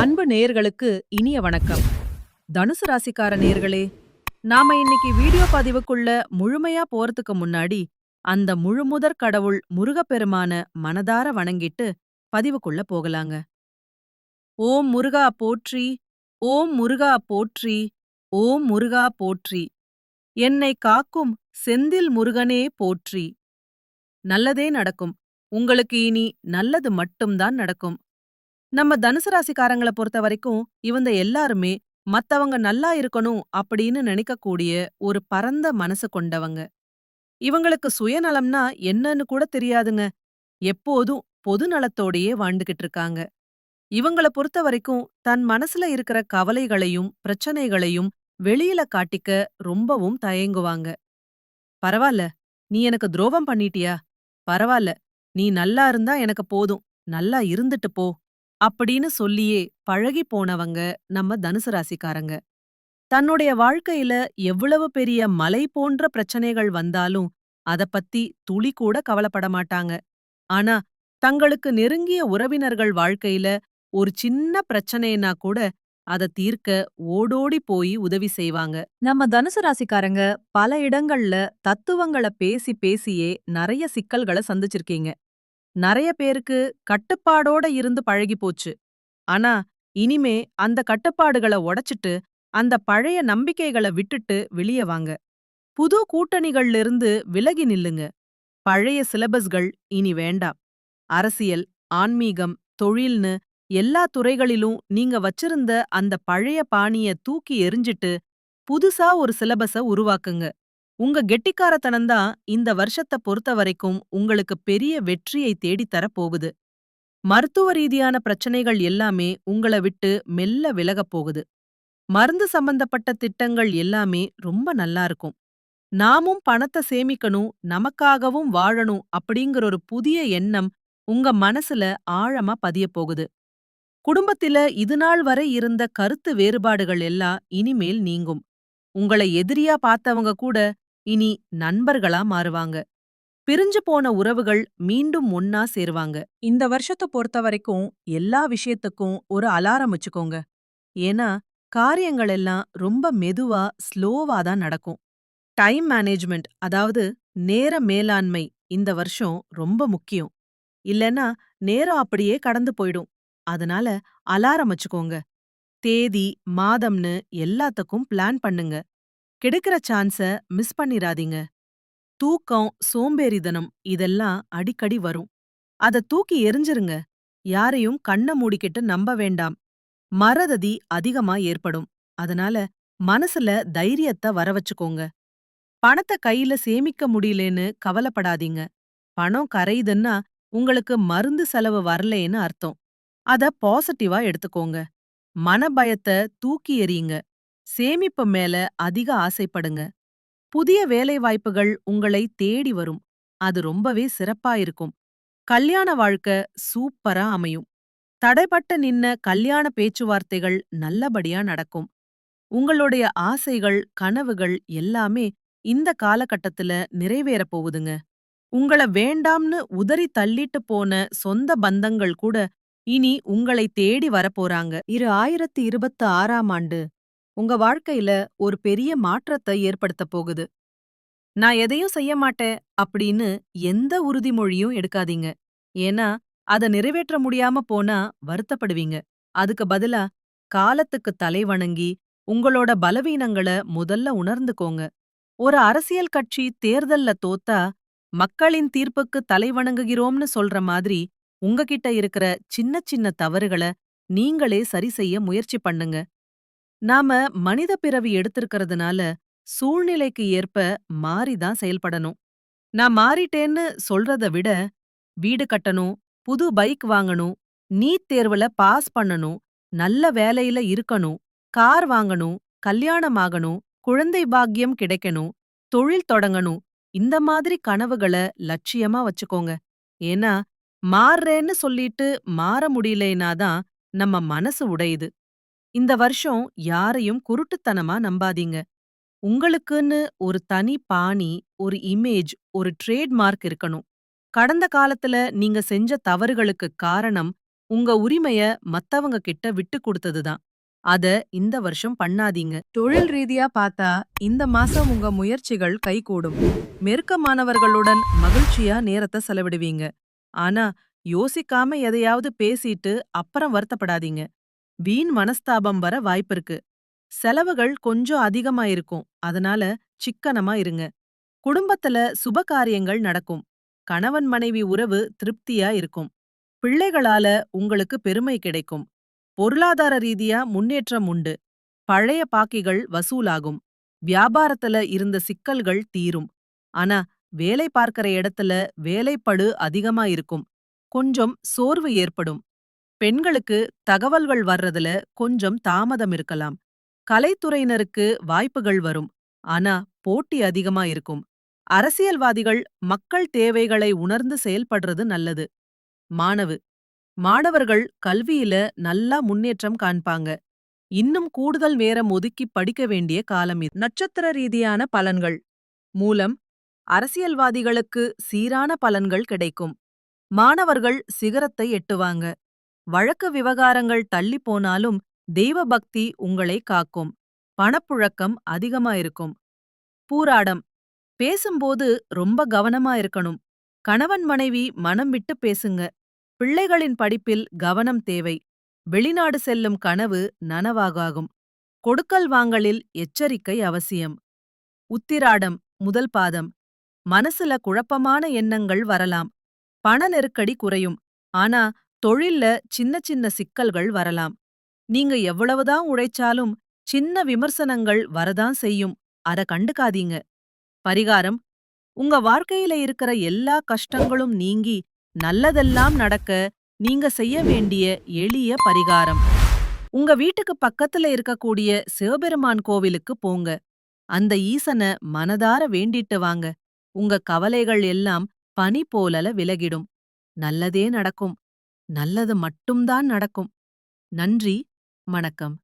அன்பு நேயர்களுக்கு இனிய வணக்கம். தனுசு ராசிக்கார நேயர்களே, நாம இன்னைக்கு வீடியோ பதிவுக்குள்ள முழுமையா போறதுக்கு முன்னாடி, அந்த முழுமுதற் கடவுள் முருகப்பெருமான மனதார வணங்கிட்டு பதிவுக்குள்ள போகலாங்க. ஓம் முருகா போற்றி, ஓம் முருகா போற்றி, ஓம் முருகா போற்றி. என்னை காக்கும் செந்தில் முருகனே போற்றி. நல்லதே நடக்கும். உங்களுக்கு இனி நல்லது மட்டும்தான் நடக்கும். நம்ம தனுசு ராசிக்காரங்கள பொறுத்த வரைக்கும் இவங்க எல்லாருமே மத்தவங்க நல்லா இருக்கணும் அப்படின்னு நினைக்கக்கூடிய ஒரு பரந்த மனசு கொண்டவங்க. இவங்களுக்கு சுயநலம்னா என்னன்னு கூட தெரியாதுங்க. எப்போதும் பொது நலத்தோடயே வாழ்ந்துகிட்டு இருக்காங்க. இவங்கள பொறுத்த வரைக்கும் தன் மனசுல இருக்கிற கவலைகளையும் பிரச்சனைகளையும் வெளியில காட்டிக்க ரொம்பவும் தயங்குவாங்க. பரவால்ல, நீ எனக்கு துரோகம் பண்ணிட்டியா? பரவால்ல, நீ நல்லா இருந்தா எனக்கு போதும். நல்லா இருந்துட்டு போ. அப்படின்னு சொல்லியே பழகி போனவங்க நம்ம தனுசு ராசிக்காரங்க. தன்னுடைய வாழ்க்கையில எவ்வளவு பெரிய மலை போன்ற பிரச்சனைகள் வந்தாலும் அத பத்தி துளி கூட கவலைப்பட மாட்டாங்க. ஆனா தங்களுக்கு நெருங்கிய உறவினர்கள் வாழ்க்கையில ஒரு சின்ன பிரச்சனைனா கூட அத தீர்க்க ஓடோடி போய் உதவி செய்வாங்க. நம்ம தனுசு ராசிக்காரங்க பல இடங்கள்ல தத்துவங்கள பேசி பேசியே நிறைய சிக்கல்கள சந்திச்சிருக்கீங்க. நெறைய பேருக்கு கட்டுப்பாடோட இருந்து பழகி போச்சு. ஆனா, இனிமே அந்த கட்டுப்பாடுகள உடைச்சிட்டு, அந்த பழைய நம்பிக்கைகள விட்டுட்டு வெளிய வாங்க. புது கூட்டணிகள்ல இருந்து விலகி நில்லுங்க. பழைய சிலபஸ்கள் இனி வேண்டாம். அரசியல், ஆன்மீகம், தொழில்னு எல்லா துறைகளிலும் நீங்க வச்சிருந்த அந்த பழைய பாணிய தூக்கி எறிஞ்சிட்டு, புதுசா ஒரு சிலபஸ உருவாக்குங்க. உங்க கெட்டிக்காரத்தனம் தான் இந்த வருஷத்த பொறுத்தவரைக்கும் உங்களுக்கு பெரிய வெற்றியை தேடித் தரப் போகுது. மருத்துவ ரீதியான பிரச்சனைகள் எல்லாமே உங்கள விட்டு மெல்ல விலகப் போகுது. மருந்து சம்பந்தப்பட்ட திட்டங்கள் எல்லாமே ரொம்ப நல்லா இருக்கும். நாமும் பணத்த சேமிக்கணும், நமக்காகவும் வாழணும் அப்படிங்கிற ஒரு புதிய எண்ணம் உங்க மனசுல ஆழமா பதியப் போகுது. குடும்பத்தில இதுநாள் வரை இருந்த கருத்து வேறுபாடுகள் எல்லாம் இனிமேல் நீங்கும். உங்களை எதிரியா பார்த்தவங்க கூட இனி நண்பர்களா மாறுவாங்க. பிரிஞ்சு போன உறவுகள் மீண்டும் ஒன்னா சேருவாங்க. இந்த வருஷத்தை பொறுத்த வரைக்கும் எல்லா விஷயத்துக்கும் ஒரு அலாரம் வச்சுக்கோங்க. ஏன்னா காரியங்கள் எல்லாம் ரொம்ப மெதுவா ஸ்லோவா தான் நடக்கும். டைம் மேனேஜ்மெண்ட், அதாவது நேர மேலாண்மை இந்த வருஷம் ரொம்ப முக்கியம். இல்லனா நேரம் அப்படியே கடந்து போயிடும். அதனால அலாரம் வச்சுக்கோங்க. தேதி, மாதம்னு எல்லாத்துக்கும் பிளான் பண்ணுங்க. கிடைக்கிற சான்ஸ மிஸ் பண்ணிராதீங்க. தூக்கம், சோம்பேறித்தனம் இதெல்லாம் அடிக்கடி வரும். அத தூக்கி எறிஞ்சிருங்க. யாரையும் கண்ண மூடிக்கிட்டு நம்ப வேண்டாம். மறதி அதிகமா ஏற்படும். அதனால மனசுல தைரியத்த வர வச்சுக்கோங்க. பணத்த கையில சேமிக்க முடியலேன்னு கவலைப்படாதீங்க. பணம் கரையுதுன்னா உங்களுக்கு மருந்து செலவு வரலேன்னு அர்த்தம். அத பாசிட்டிவா எடுத்துக்கோங்க. மனபயத்த தூக்கி எறியுங்க. சேமிப்பு மேல அதிக ஆசைப்படுங்க. புதிய வேலைவாய்ப்புகள் உங்களை தேடி வரும். அது ரொம்பவே சிறப்பா இருக்கும். கல்யாண வாழ்க்கை சூப்பரா அமையும். தடைப்பட்டு நின்ன கல்யாண பேச்சுவார்த்தைகள் நல்லபடியா நடக்கும். உங்களுடைய ஆசைகள், கனவுகள் எல்லாமே இந்த காலகட்டத்துல நிறைவேறப் போகுதுங்க. உங்கள வேண்டாம்னு உதறி தள்ளிட்டு போன சொந்த பந்தங்கள் கூட இனி உங்களை தேடி வரப்போறாங்க. 2026ஆம் ஆண்டு உங்க வாழ்க்கையில ஒரு பெரிய மாற்றத்தை ஏற்படுத்தப் போகுது. நான் எதையும் செய்ய மாட்டேன் அப்படின்னு எந்த உறுதிமொழியும் எடுக்காதீங்க. ஏன்னா, அத நிறைவேற்ற முடியாம போனா வருத்தப்படுவீங்க. அதுக்கு பதிலா காலத்துக்கு தலைவணங்கி உங்களோட பலவீனங்கள முதல்ல உணர்ந்துக்கோங்க. ஒரு அரசியல் கட்சி தேர்தல்ல தோத்தா மக்களின் தீர்ப்புக்கு தலைவணங்குகிறோம்னு சொல்ற மாதிரி உங்ககிட்ட இருக்கிற சின்ன சின்ன தவறுகள நீங்களே சரி செய்ய முயற்சி பண்ணுங்க. நாம மனித பிறவி எடுத்திருக்கிறதுனால சூழ்நிலைக்கு ஏற்ப மாறிதான் செயல்படணும். நான் மாறிட்டேன்னு சொல்றத விட, வீடு கட்டணும், புது பைக் வாங்கணும், நீட் தேர்வுல பாஸ் பண்ணணும், நல்ல வேலையில இருக்கணும், கார் வாங்கணும், கல்யாணம் ஆகணும், குழந்தை பாக்கியம் கிடைக்கணும், தொழில் தொடங்கணும், இந்த மாதிரி கனவுகள லட்சியமா வச்சுக்கோங்க. ஏன்னா, மாறுறேன்னு சொல்லிட்டு மாற முடியலைனாதான் நம்ம மனசு உடையுது. இந்த வருஷம் யாரையும் குருட்டுத்தனமா நம்பாதீங்க. உங்களுக்குன்னு ஒரு தனி பாணி, ஒரு இமேஜ், ஒரு ட்ரேட்மார்க் இருக்கணும். கடந்த காலத்துல நீங்க செஞ்ச தவறுகளுக்கு காரணம் உங்க உரிமைய மத்தவங்க கிட்ட விட்டு கொடுத்ததுதான். அத இந்த வருஷம் பண்ணாதீங்க. தொழில் ரீதியா பார்த்தா இந்த மாசம் உங்க முயற்சிகள் கைகூடும். நெருக்கமானவர்களுடன் மகிழ்ச்சியா நேரத்த செலவிடுவீங்க. ஆனா யோசிக்காம எதையாவது பேசிட்டு அப்புறம் வருத்தப்படாதீங்க. வீண் மனஸ்தாபம் வர வாய்ப்பிருக்கு. செலவுகள் கொஞ்சம் அதிகமா இருக்கும். அதனால சிக்கனமா இருங்க. குடும்பத்துல சுப காரியங்கள் நடக்கும். கணவன் மனைவி உறவு திருப்தியா இருக்கும். பிள்ளைகளால உங்களுக்கு பெருமை கிடைக்கும். பொருளாதார ரீதியா முன்னேற்றம் உண்டு. பழைய பாக்கிகள் வசூலாகும். வியாபாரத்துல இருந்த சிக்கல்கள் தீரும். ஆனா வேலை பார்க்கிற இடத்துல வேலைப்பளு அதிகமா இருக்கும். கொஞ்சம் சோர்வு ஏற்படும். பெண்களுக்கு தகவல்கள் வர்றதுல கொஞ்சம் தாமதம் இருக்கலாம். கலைத்துறையினருக்கு வாய்ப்புகள் வரும். ஆனா போட்டி அதிகமா இருக்கும். அரசியல்வாதிகள் மக்கள் தேவைகளை உணர்ந்து செயல்படுறது நல்லது. மாணவு மாணவர்கள் கல்வியில நல்லா முன்னேற்றம் காண்பாங்க. இன்னும் கூடுதல் நேரம் ஒதுக்கி படிக்க வேண்டிய காலம் இது. நட்சத்திர ரீதியான பலன்கள் மூலம் அரசியல்வாதிகளுக்கு சீரான பலன்கள் கிடைக்கும். மாணவர்கள் சிகரத்தை எட்டுவாங்க. வழக்கு விவகாரங்கள் தள்ளி போனாலும் தெய்வ பக்தி உங்களை காக்கும். பணப்புழக்கம் அதிகமா இருக்கும். பூராடம் பேசும்போது ரொம்ப கவனமா இருக்கணும். கணவன் மனைவி மனம் விட்டு பேசுங்க. பிள்ளைகளின் படிப்பில் கவனம் தேவை. வெளிநாடு செல்லும் கனவு நனவாகாகும். கொடுக்கல் வாங்கலில் எச்சரிக்கை அவசியம். உத்திராடம் முதல் பாதம் மனசுல குழப்பமான எண்ணங்கள் வரலாம். பண நெருக்கடி குறையும். ஆனா தொழில்ல சின்ன சின்ன சிக்கல்கள் வரலாம். நீங்க எவ்வளவுதான் உழைச்சாலும் சின்ன விமர்சனங்கள் வரதான் செய்யும். அத கண்டுக்காதீங்க. பரிகாரம் உங்க வாழ்க்கையில இருக்கிற எல்லா கஷ்டங்களும் நீங்கி நல்லதெல்லாம் நடக்க நீங்க செய்ய வேண்டிய எளிய பரிகாரம். உங்க வீட்டுக்கு பக்கத்துல இருக்கக்கூடிய சிவபெருமான் கோவிலுக்கு போங்க. அந்த ஈசன மனதார வேண்டிட்டு வாங்க. உங்க கவலைகள் எல்லாம் பனி போலல விலகிடும். நல்லதே நடக்கும். நல்லது மட்டும்தான் நடக்கும். நன்றி. வணக்கம்.